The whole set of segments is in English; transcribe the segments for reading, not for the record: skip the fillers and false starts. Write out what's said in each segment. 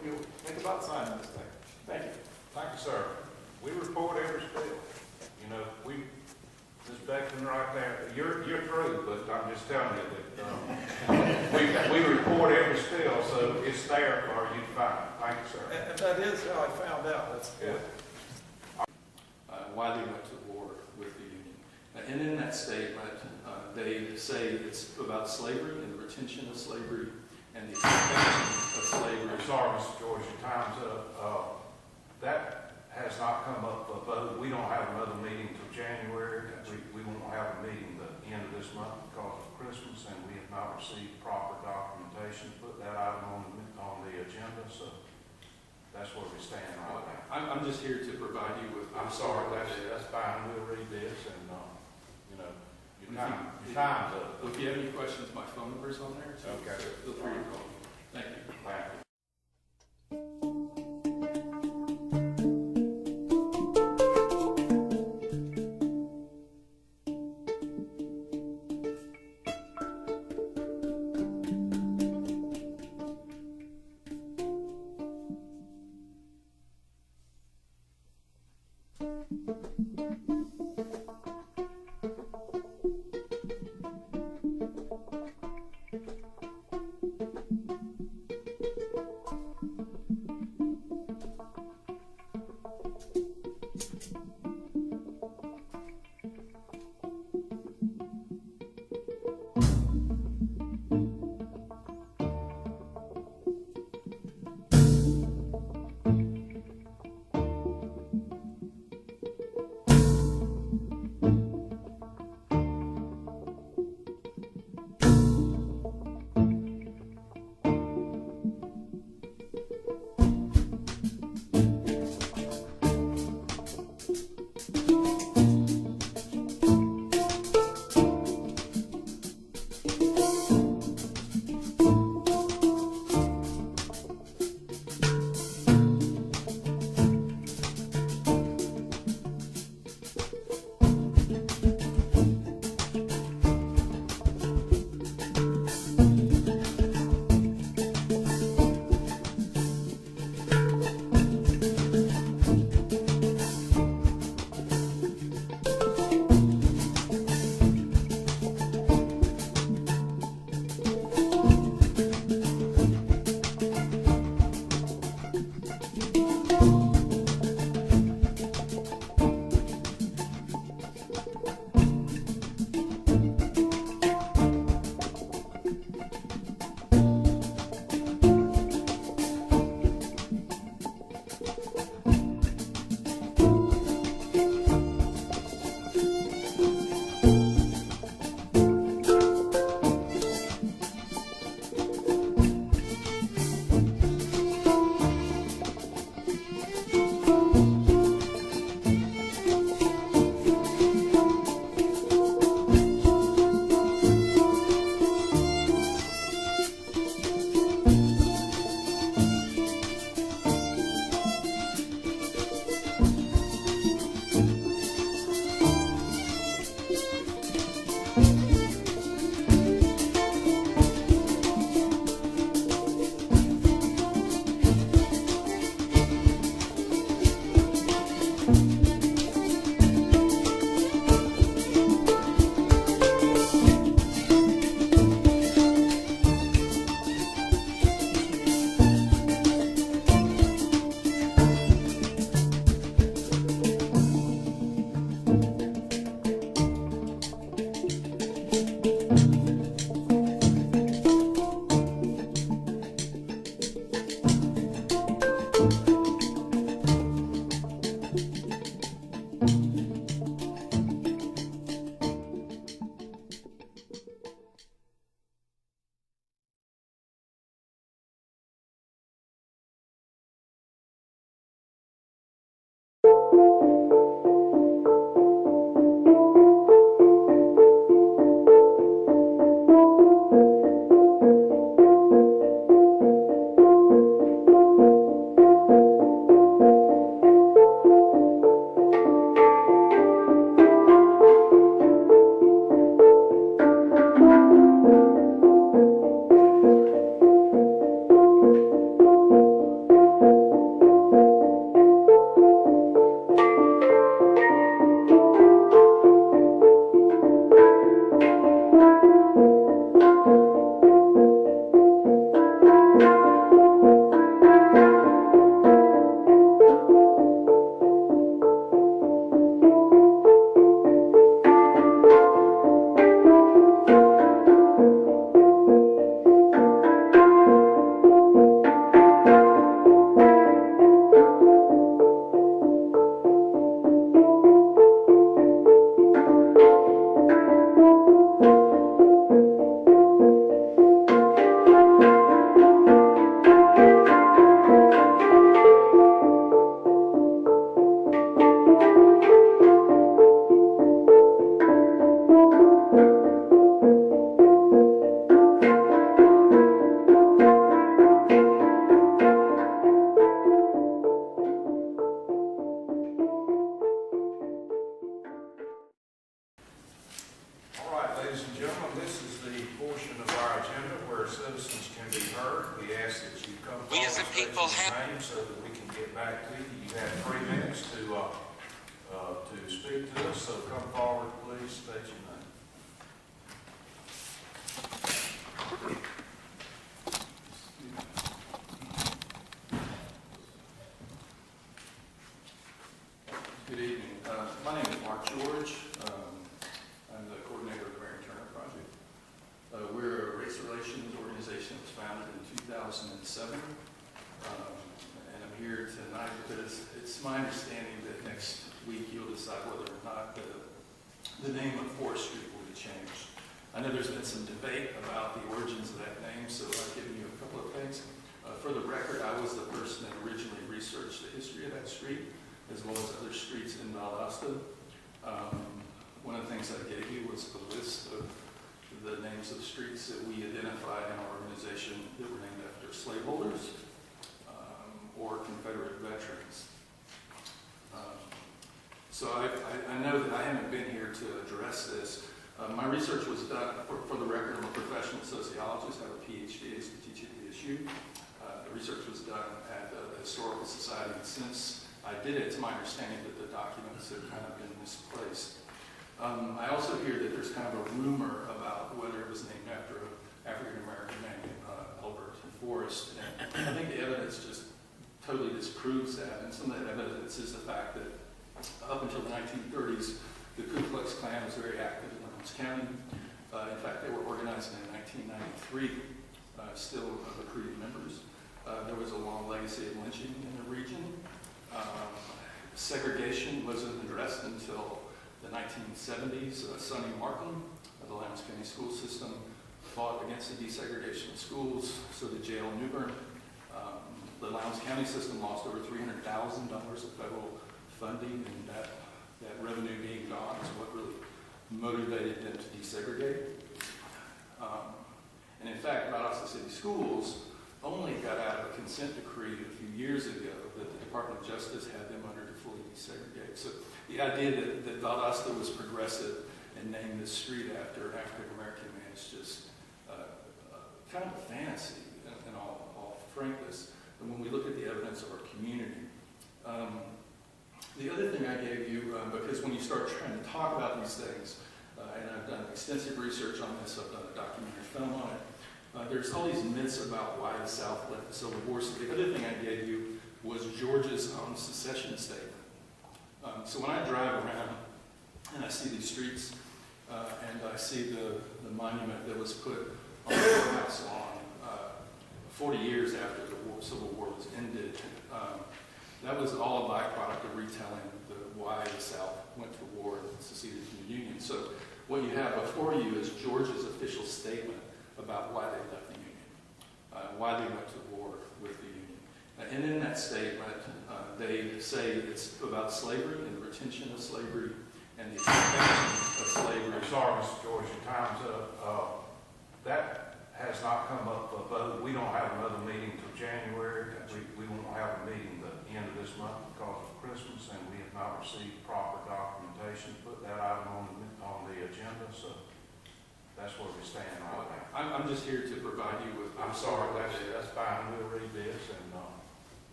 If you'll think about signing this thing. Thank you. Thank you, sir. We report every spill. You know, Ms. Beckman right there, you're through, but I'm just telling you that, we report every spill, so it's there for you to find. Thank you, sir. And that is how I found out. That's good. Why they went to war with the Union. And in that statement, they say it's about slavery and the retention of slavery and the expansion of slavery. I'm sorry, Mr. George, your time's up. That has not come up for vote. We don't have another meeting until January. We won't have a meeting the end of this month because of Christmas, and we have not received proper documentation to put that item on the agenda, so that's where we stand right now. I'm just here to provide you with. I'm sorry, that's fine. We'll read this, and you know, your time's up. If you have any questions, my phone number's on there. So Okay. feel free to call me. Thank you. Thank you. doesn't people have? Name so that we can get back to you. You have 3 minutes to speak to us, so come forward, please, state your name. Good evening. My name is Mark George. I'm the coordinator of the Mary Turner Project. We're a race relations organization that was founded in 2007. And I'm here tonight because it's my understanding that next week you'll decide whether or not the name of 4th Street will be changed. I know there's been some debate about the origins of that name, so I've given you a couple of things. For the record, I was the person that originally researched the history of that street, as well as other streets in Valdosta. One of the things I gave you was the list of the names of streets that we identified in our organization that were named after slaveholders or Confederate veterans. So I know that I haven't been here to address this. My research was done, for the record, I'm a professional sociologist. I have a PhD, I used to teach at the issue. The research was done at the Historical Society, and since I did it, it's my understanding that the documents have kind of been misplaced. I also hear that there's kind of a rumor about whether it was named after an African-American man named Albert Forrest. And I think the evidence just totally disproves that. And some of that evidence is the fact that up until the 1930s, the Ku Klux Klan was very active in Lowndes County. In fact, they were organizing in 1993, still recruiting members. There was a long legacy of lynching in the region. Segregation wasn't addressed until the 1970s. Sonny Martin of the Lowndes County school system fought against the desegregation of schools, so did J.L. Newbern. The Lowndes County system lost over $300,000 of federal funding, and that revenue being gone is what really motivated them to desegregate. And in fact, Valdosta City Schools only got out of a consent decree a few years ago that the Department of Justice had them under to fully desegregate. So the idea that Valdosta was progressive and named this street after an African-American man is just kind of a fantasy in all frankness. And when we look at the evidence of our community, the other thing I gave you, because when you start trying to talk about these things, and I've done extensive research on this, I've done a documentary film on it, there's all these myths about why the South left the Civil War. So the other thing I gave you was Georgia's own secession statement. So when I drive around and I see these streets, and I see the monument that was put on the courthouse lawn 40 years after the Civil War was ended, that was all a byproduct of retelling why the South went to war and seceded from the Union. So what you have before you is Georgia's official statement about why they left the Union, why they went to war with the Union. And in that statement, they say it's about slavery and the retention of slavery and the expansion of slavery. I'm sorry, Mr. George, your time's up. That has not come up for vote. We don't have another meeting until January. We won't have a meeting the end of this month because of Christmas, and we have not received proper documentation to put that item on the agenda, so that's where we stand right now. I'm just here to provide you with... I'm sorry, that's fine. We'll read this, and,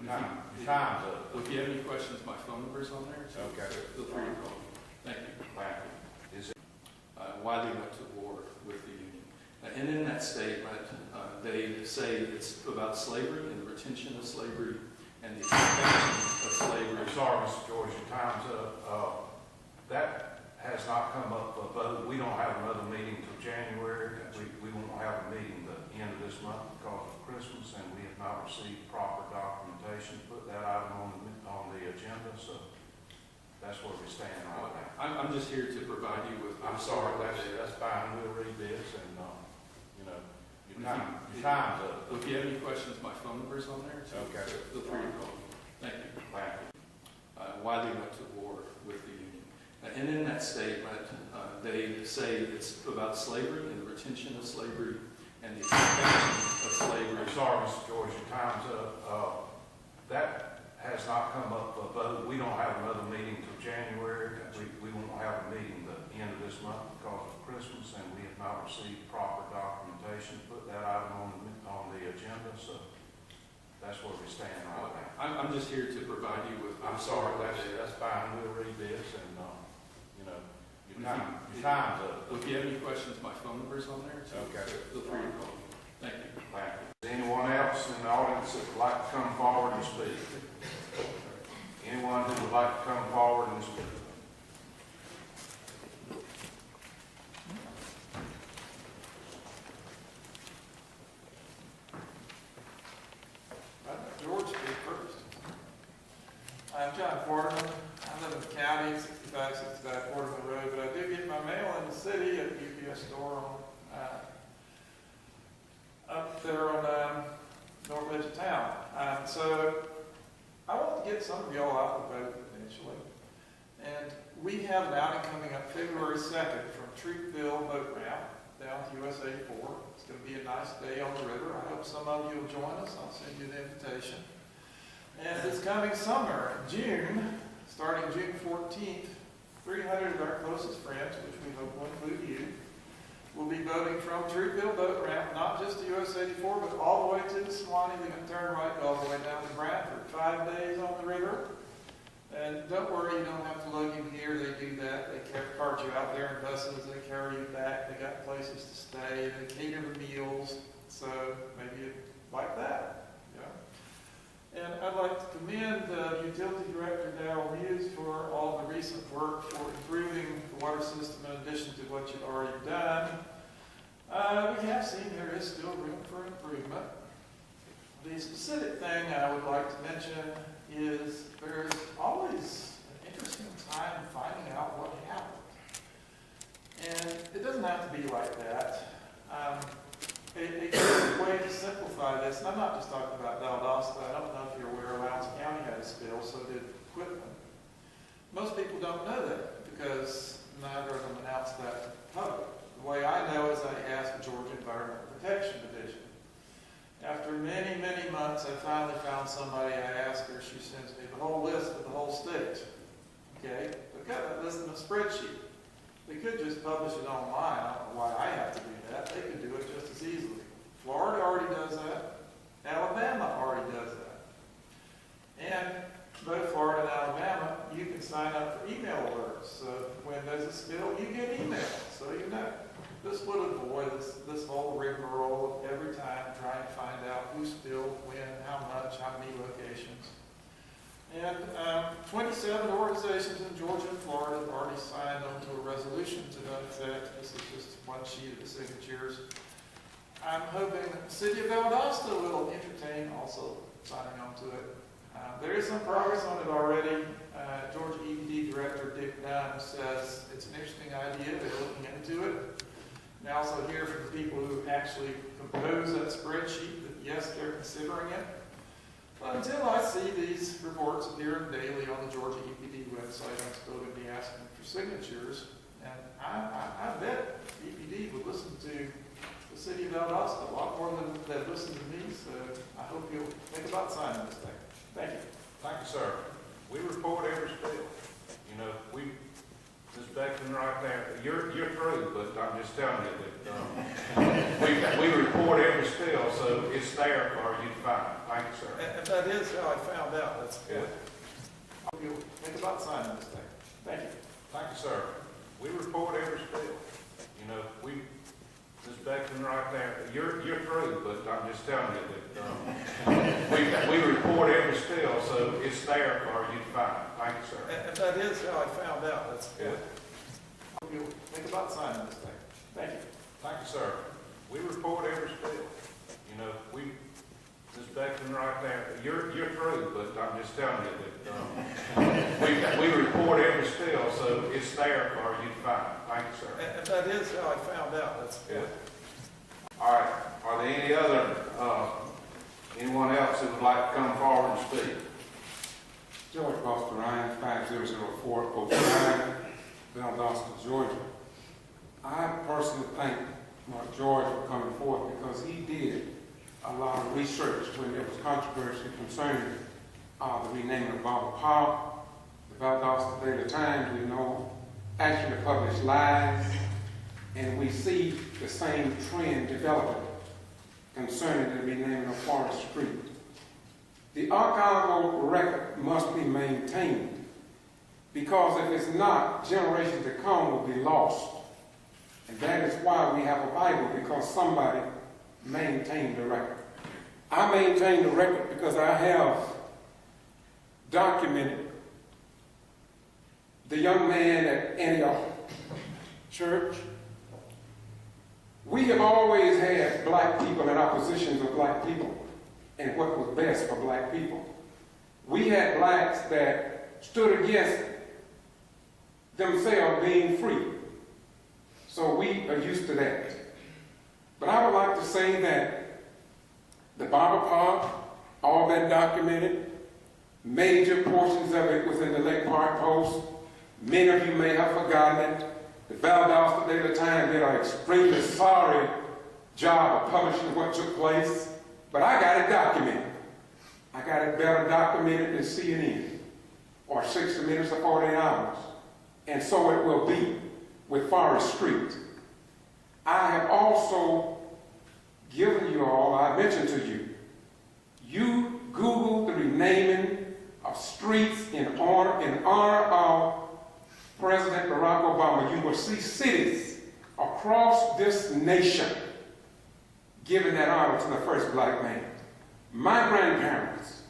your time's up. If you have any questions, my phone number's on there, so Okay. feel free to call me. Thank you. Thank you. Is it? Why they went to war with the Union. And in that statement, they say it's about slavery and the retention of slavery and the expansion of slavery. I'm sorry, Mr. George, your time's up. That has not come up for vote. We don't have another meeting until January. We won't have a meeting the end of this month because of Christmas, and we have not received proper documentation to put that item on the agenda, so that's where we stand right now. I'm just here to provide you with... I'm sorry, that's fine. We'll read this, and, your time's up. If you have any questions, my phone number's on there, so Okay. feel free to call me. Thank you. Thank you. Why they went to war with the Union. And in that statement, they say it's about slavery and the retention of slavery and the expansion of slavery. I'm sorry, Mr. George, your time's up. That has not come up for vote. We don't have another meeting until January. We won't have a meeting the end of this month because of Christmas, and we have not received proper documentation to put that item on the agenda, so that's where we stand right now. I'm just here to provide you with. I'm sorry, that's fine, we'll read this and, you know, your time's up. If you have any questions, my phone number's on there, so Okay. feel free to call me. Thank you. Thank you. Is anyone else in the audience that would like to come forward and speak? Anyone who would like to come forward and speak? I'd let George speak first. I'm John Porterman. I live in the county, 6565 Porterman Road, but I do get my mail in the city at the UPS store on, up there on north edge of town. So I want to get some of y'all out the boat eventually. And we have an outing coming up February 2nd from Troopville Boat Ramp down to US 84. It's going to be a nice day on the river. I hope some of you will join us. I'll send you the invitation. And this coming summer, June, starting June 14th, 300 of our closest friends, which we hope will include you, will be boating from Troopville Boat Ramp, not just to US 84, but all the way to the Swanee. They're going to turn right all the way down to Brantford. 5 days on the river. And don't worry, you don't have to lug you here. They do that. They cart you out there in buses. They carry you back. They got places to stay. They cater the meals. So maybe you'd like that. Yeah. And I'd like to commend the Utility Director, Darrell Hughes, for all the recent work for improving the water system in addition to what you've already done. We have seen there is still room for improvement. The specific thing I would like to mention is there's always an interesting time finding out what happened. And it doesn't have to be like that. A good way to simplify this, and I'm not just talking about Valdosta, I don't know if you're aware, Lowndes County had a spill, so did Quitman. Most people don't know that because neither of them announced that to the public. The way I know is I asked the Georgia Environmental Protection Division. After many, many months, I finally found somebody. I asked her. She sends me the whole list of the whole state. Okay? They've got that list in a spreadsheet. They could just publish it online. I don't know why I have to do that. They could do it just as easily. Florida already does that. Alabama already does that. And both Florida and Alabama, you can sign up for email alerts. So when there's a spill, you get email, so you know. This would avoid this whole rigmarole of every time trying to find out who spilled, when, how much, how many locations. And 27 organizations in Georgia and Florida have already signed onto a resolution to that effect. This is just one sheet of the signatures. I'm hoping the city of Valdosta will entertain also signing on to it. There is some progress on it already. Georgia EPD Director Dick Dunn says it's an interesting idea. They're looking into it. And I also hear from the people who actually compose that spreadsheet that yes, they're considering it. But until I see these reports appearing daily on the Georgia EPD website, I'm still going to be asking for signatures. And I bet EPD would listen to the city of Valdosta a lot more than they've listened to me. So I hope you'll think about signing this thing. Thank you. Thank you, sir. We report every spill. You know, Ms. Beckman right there, you're through, but I'm just telling you that we report every spill, so it's there for you to find. Thank you, sir. And that is how I found out. That's good. I hope you'll think about signing this thing. Thank you. Thank you, sir. We report every spill. You know, Ms. Beckman right there, you're through, but I'm just telling you that we report every spill, so it's there for you to find. Thank you, sir. And that is how I found out. That's good. I hope you'll think about signing this thing. Thank you. Thank you, sir. We report every spill. You know, Ms. Beckman right there, you're through, but I'm just telling you that we report every spill, so it's there for you to find. Thank you, sir. And that is how I found out. That's good. All right. Are there any other, anyone else who would like to come forward and speak? George Foster Ryan, 500405, Valdosta, Georgia. I personally thank Mark George for coming forth because he did a lot of research when there was controversy concerning the renaming of Barbara Park. The Valdosta Daily Times, we know, actually published lies, and we see the same trend developing concerning the renaming of Forest Street. The archival record must be maintained, because if it's not, generations to come will be lost. And that is why we have a Bible, because somebody maintained the record. I maintain the record because I have documented the young man at Antioch Church. We have always had black people in opposition to black people and what was best for black people. We had blacks that stood against themselves being free. So we are used to that. But I would like to say that the Barber Park, all that documented, major portions of it was in the Lake Park Post. Many of you may have forgotten it. The Valdosta Daily Times did an extremely sorry job of publishing what took place, but I got it documented. I got it better documented than CNN, or 60 Minutes or 48 Hours. And so it will be with Forest Street. I have also given you all, I mentioned to you, you Google the renaming of streets in honor of President Barack Obama. You will see cities across this nation giving that honor to the first black man. My grandparents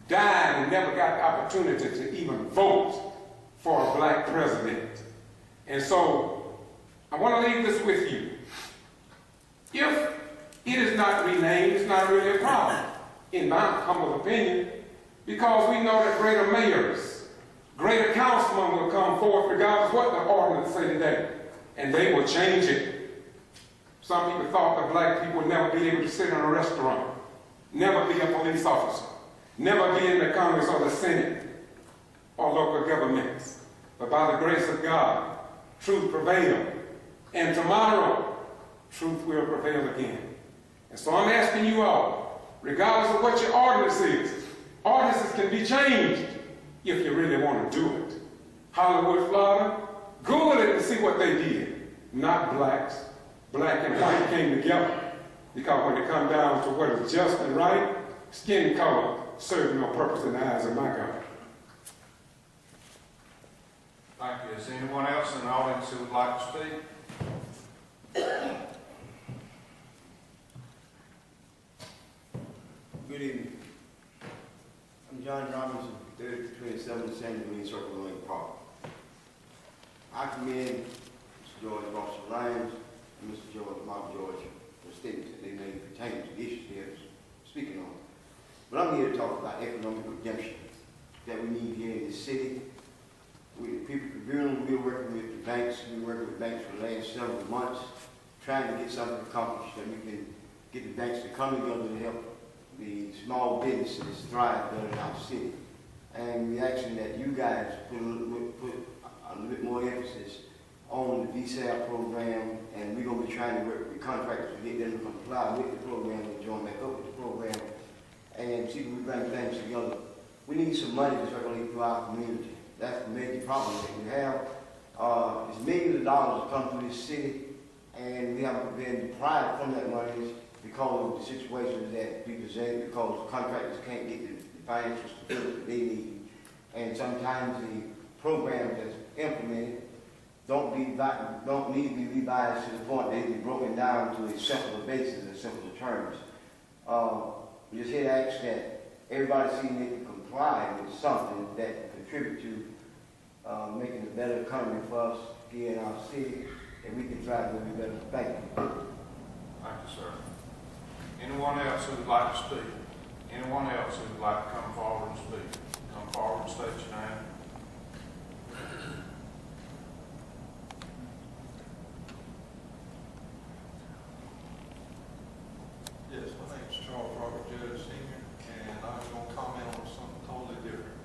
died and never got the opportunity to even vote for a black president. And so I want to leave this with you. If it is not renamed, it's not really a problem, in my humble opinion, because we know that greater mayors, greater councilmen will come forth regardless of what the ordinance say today, and they will change it. Some people thought that black people would never be able to sit in a restaurant, never be a police officer, never be in the Congress or the Senate or local governments. But by the grace of God, truth prevailed. And tomorrow, truth will prevail again. And so I'm asking you all, regardless of what your ordinance is, ordinances can be changed if you really want to do it. Hollywood, Florida, Google it and see what they did. Not blacks. Black and white came together. Because when it comes down to what is just and right, skin color serves no purpose in the eyes of my God. Thank you. Is there anyone else in the audience who would like to speak? Good evening. I'm John Robinson, 3027 San Domingue Circle, Lane Park. I commend Mr. George Boston Lyons and Mr. Mark George for statements that they made pertaining to the issues they are speaking on. But I'm here to talk about economic redemption that we need here in this city. We're working with the banks. We've been working with banks for the last several months, trying to get something accomplished that we can get the banks to come together and help the small businesses thrive better in our city. And we're asking that you guys put a little bit more emphasis on the VSAP program, and we're going to be trying to work with contractors to get them to comply with the program and join back up with the program and see if we bring things together. We need some money to circulate through our community. That's the major problem that we have. It's millions of dollars that come through this city, and we have been deprived from that money because of the situations that we present, because contractors can't get the financial stability they need. And sometimes the programs that's implemented don't need to be revised to the point they can be broken down to a simpler basis and simpler terms. We just here to ask that everybody see they can comply with something that can contribute to making a better economy for us here in our city, and we can try to live better. Thank you. Thank you, sir. Anyone else who would like to speak? Anyone else who would like to come forward and speak? Come forward and state your name. Yes, my name is Charles Robert Judge Sr., and I was going to comment on something totally different.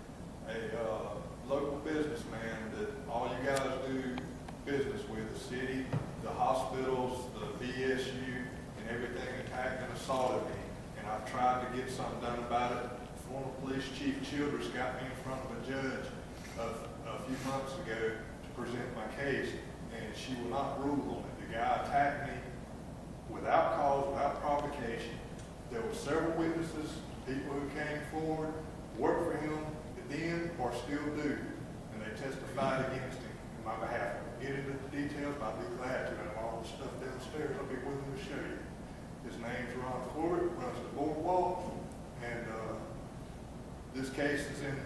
A local businessman that all you guys do business with, the city, the hospitals, the VSU, and everything attacked and assaulted me. And I've tried to get something done about it. Former Police Chief Childress got me in front of a judge a few months ago to present my case, and she will not rule on it. The guy attacked me without cause, without provocation. There were several witnesses, people who came forward, work for him, then or still do, and they testified against him in my behalf. Get into the details, but I'd be glad to, and all the stuff downstairs, I'll be willing to show you. His name's Ron Corbett, runs the boardwalk, and this case is in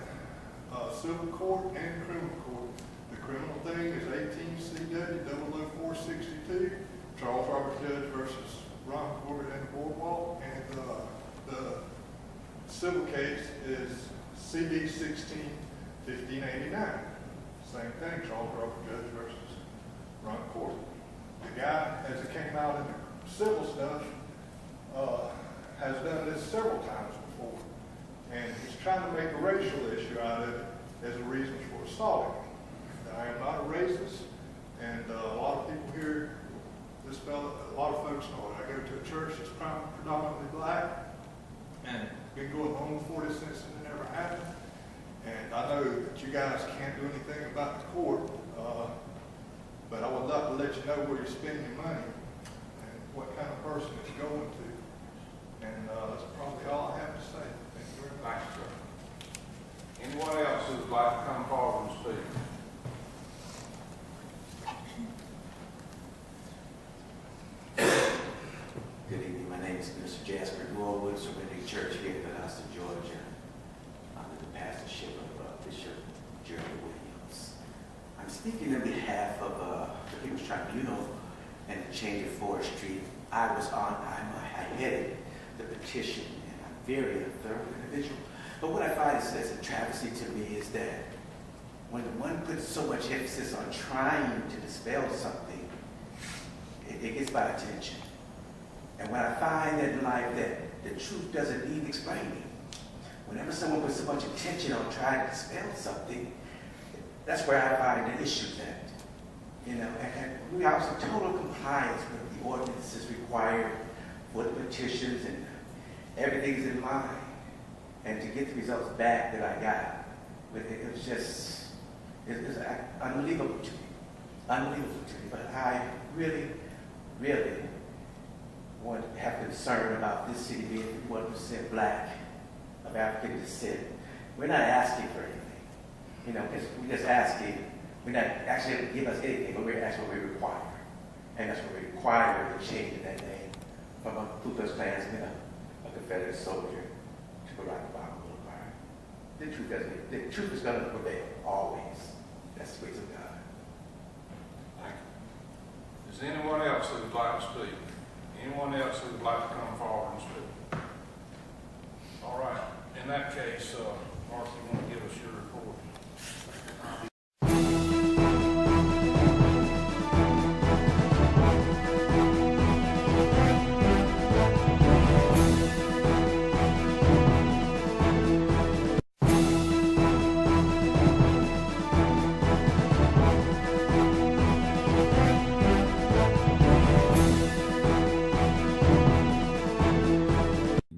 civil court and criminal court. The criminal thing is 18 CW 00462, Charles Robert Judge versus Ron Corbett and the boardwalk, and the civil case is CD 16 1589. Same thing, Charles Robert Judge versus Ron Corbett. The guy, as it came out in the civil stuff, has done this several times before, and he's trying to make a racial issue out of it as a reason for assaulting me. I am not a racist, and a lot of people here, this fellow, a lot of folks know it. I go to a church that's predominantly black, and been going home 40 since it never happened. And I know that you guys can't do anything about the court, but I would love to let you know where you're spending your money and what kind of person it's going to. And that's probably all I have to say. Thank you very much. Thanks, sir. Anyone else who would like to come forward and speak? Good evening. My name is Mr. Jasper Norwood, Serenity Church here in Augusta, Georgia, under the pastorship of Bishop Jerry Williams. I'm speaking on behalf of the People's Tribunal and the change of forestry. I headed the petition, and I'm very thorough individual. But what I find is a travesty to me is that when one puts so much emphasis on trying to dispel something, it gets my attention. And when I find that in life that the truth doesn't need explaining, whenever someone puts so much attention on trying to dispel something, that's where I find the issue that, and we are in total compliance with the ordinances required for the petitions, and everything's in line. And to get the results back that I got, it was just, it was unbelievable to me. Unbelievable to me. But I really, really want to have concern about this city being 1% black, of African descent. We're not asking for anything. We're just asking, we're not actually able to give us anything, but we're asking what we require. And that's what we require, the change in that name from a Ku Klux Klansman, a Confederate soldier, to Barack Obama Boulevard. The truth is going to prevail, always. That's the ways of God. Thank you. Is there anyone else who would like to speak? Anyone else who would like to come forward and speak? All right. In that case, Mark, you want to give us your report?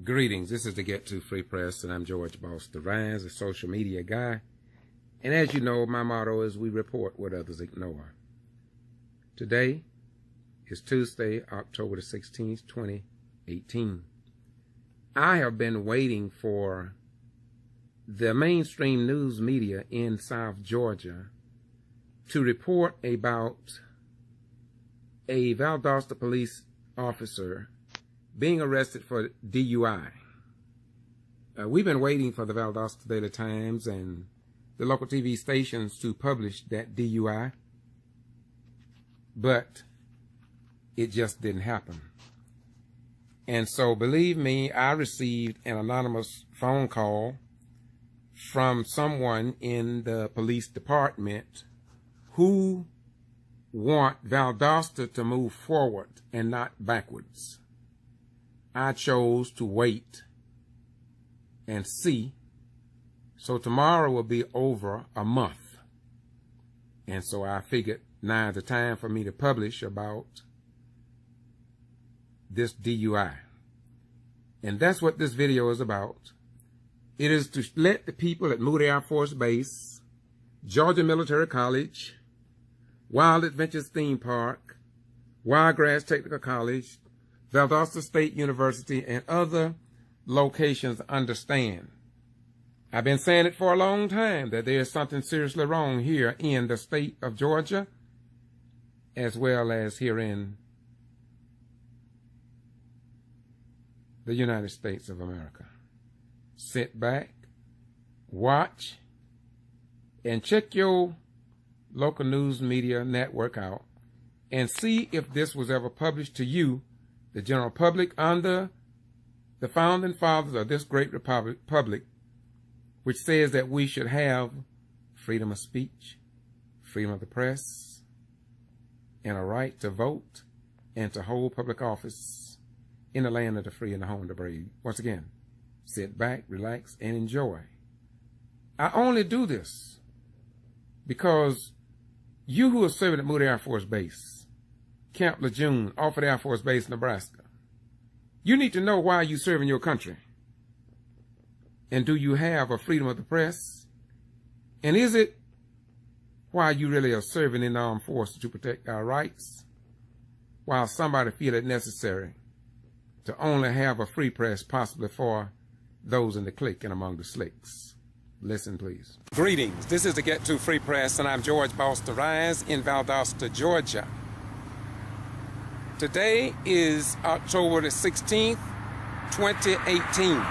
Greetings. This is the Getto Free Press, and I'm George Boss Rhines, a social media guy. And as you know, my motto is we report what others ignore. Today is Tuesday, October the 16th, 2018. I have been waiting for the mainstream news media in South Georgia to report about a Valdosta police officer being arrested for DUI. We've been waiting for the Valdosta Daily Times and the local TV stations to publish that DUI, but it just didn't happen. And so, believe me, I received an anonymous phone call from someone in the police department who want Valdosta to move forward and not backwards. I chose to wait and see. So tomorrow will be over a month. And so I figured now's the time for me to publish about this DUI. And that's what this video is about. It is to let the people at Moody Air Force Base, Georgia Military College, Wild Adventures Theme Park, Wiregrass Technical College, Valdosta State University, and other locations understand I've been saying it for a long time that there is something seriously wrong here in the state of Georgia, as well as here in the United States of America. Sit back, watch, and check your local news media network out and see if this was ever published to you, the general public, under the founding fathers of this great republic, which says that we should have freedom of speech, freedom of the press, and a right to vote and to hold public office in the land of the free and the home of the brave. Once again, sit back, relax, and enjoy. I only do this because you who are serving at Moody Air Force Base, Camp Lejeune, Alford Air Force Base, Nebraska, you need to know why you serve in your country. And do you have a freedom of the press? And is it why you really are serving in the armed forces to protect our rights, while somebody feel it necessary to only have a free press, possibly for those in the clique and among the slicks? Listen, please. Greetings. This is the Getto Free Press, and I'm George Boston Rise in Valdosta, Georgia. Today is October the 16th, 2018.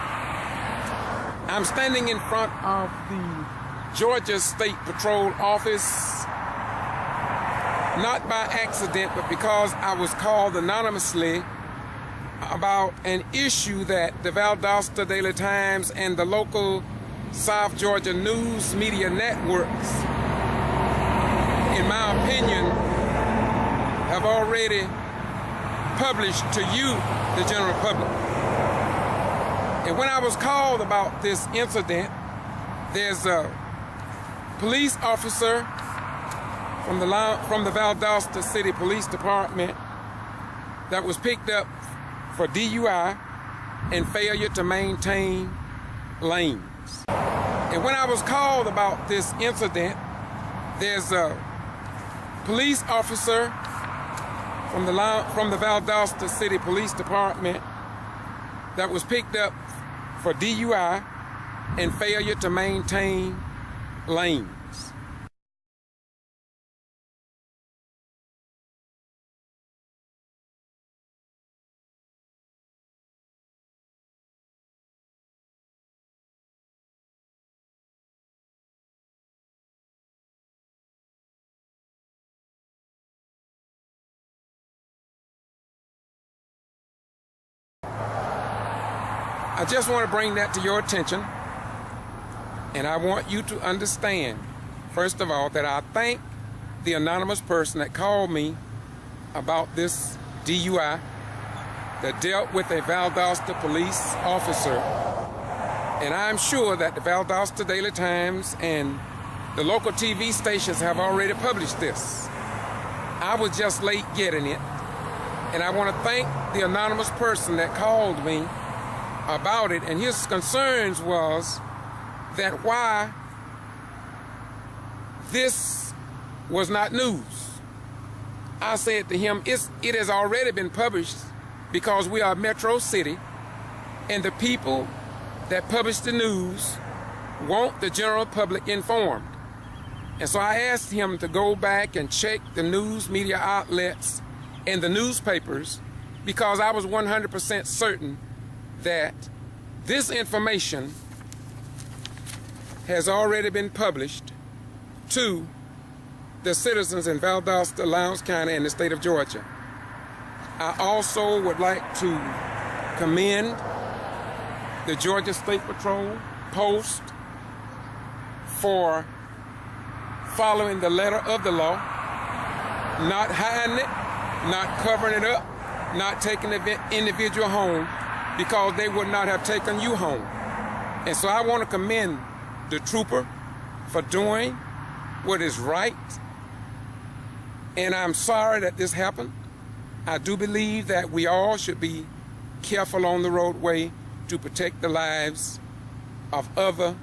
I'm standing in front of the Georgia State Patrol Office, not by accident, but because I was called anonymously about an issue that the Valdosta Daily Times and the local South Georgia news media networks, in my opinion, have already published to you, the general public. And when I was called about this incident, there's a police officer from the Valdosta City Police Department that was picked up for DUI and failure to maintain lanes. And when I was called about this incident, there's a police officer from the Valdosta City Police Department that was picked up for DUI and failure to maintain lanes. I just want to bring that to your attention, and I want you to understand, first of all, that I thank the anonymous person that called me about this DUI that dealt with a Valdosta police officer. And I'm sure that the Valdosta Daily Times and the local TV stations have already published this. I was just late getting it, and I want to thank the anonymous person that called me about it, and his concerns was that why this was not news. I said to him, it has already been published because we are a metro city, and the people that publish the news want the general public informed. And so I asked him to go back and check the news media outlets and the newspapers, because I was 100% certain that this information has already been published to the citizens in Valdosta, Lowndes County, and the state of Georgia. I also would like to commend the Georgia State Patrol Post for following the letter of the law, not hiding it, not covering it up, not taking the individual home, because they would not have taken you home. And so I want to commend the trooper for doing what is right. And I'm sorry that this happened. I do believe that we all should be careful on the roadway to protect the lives of other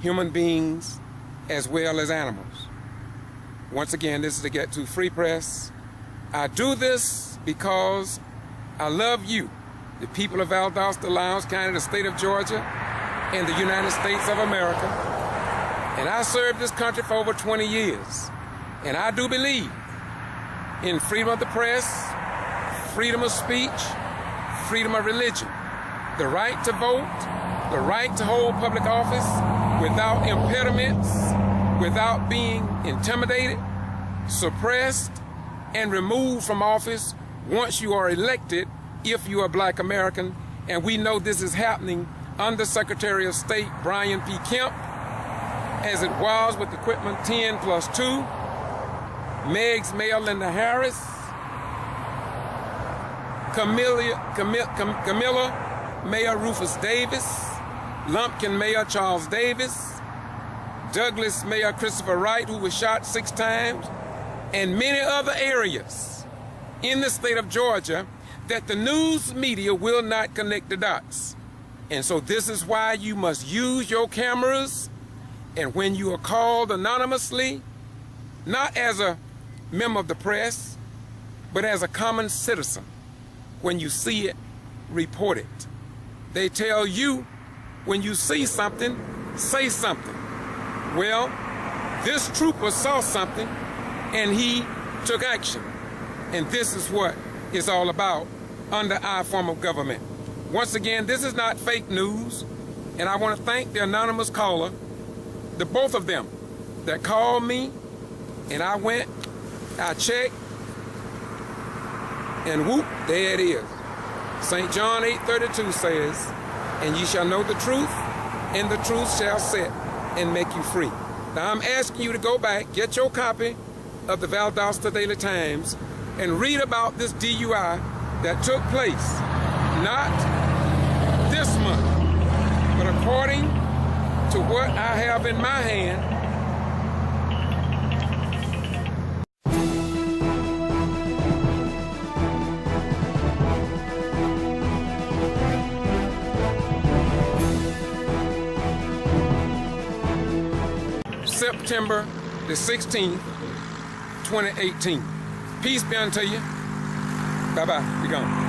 human beings as well as animals. Once again, this is the Getto Free Press. I do this because I love you, the people of Valdosta, Lowndes County, the state of Georgia, in the United States of America, and I served this country for over 20 years. And I do believe in freedom of the press, freedom of speech, freedom of religion, the right to vote, the right to hold public office without impediments, without being intimidated, suppressed, and removed from office once you are elected if you are Black American. And we know this is happening under Secretary of State Brian P. Kemp, as it was with Equipment 10+2, Meg's Mayor Linda Harris, Camilla Mayor Rufus Davis, Lumpkin Mayor Charles Davis, Douglas Mayor Christopher Wright, who was shot 6 times, and many other areas in the state of Georgia that the news media will not connect the dots. And so this is why you must use your cameras, and when you are called anonymously, not as a member of the press, but as a common citizen, when you see it, report it. They tell you, when you see something, say something. Well, this trooper saw something and he took action. And this is what it's all about under our form of government. Once again, this is not fake news, and I want to thank the anonymous caller, the both of them that called me, and I went, I checked, and whoop, there it is. St. John 8:32 says, and ye shall know the truth, and the truth shall set and make you free. Now I'm asking you to go back, get your copy of the Valdosta Daily Times, and read about this DUI that took place, not this month, but according to what I have in my hand, September the 16th, 2018. Peace be unto you. Bye-bye. Be gone.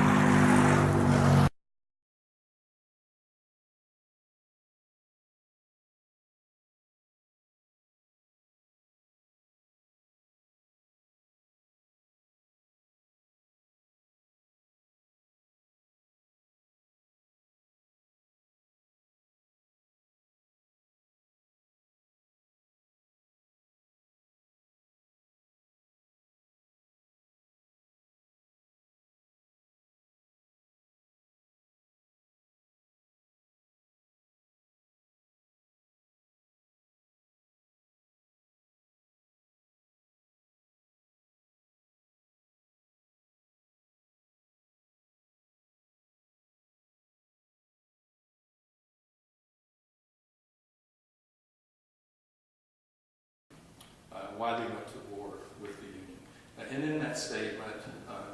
Why they went to war with the Union. And in that statement,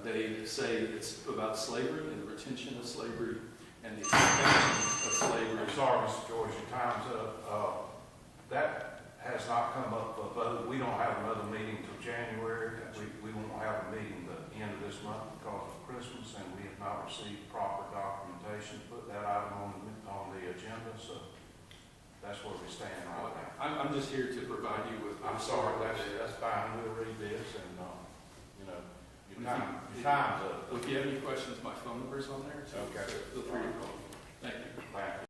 they say it's about slavery and the retention of slavery and the expansion of slavery. I'm sorry, Mr. George, your time's up. That has not come up for vote. We don't have another meeting until January. We won't have a meeting at the end of this month because of Christmas, and we have not received proper documentation to put that item on the agenda, so that's where we stand right now. I'm just here to provide you with. I'm sorry, that's fine. We'll read this, and your time's up. If you have any questions, my phone number's on there. So Okay. feel free to call me. Thank you. Thank you.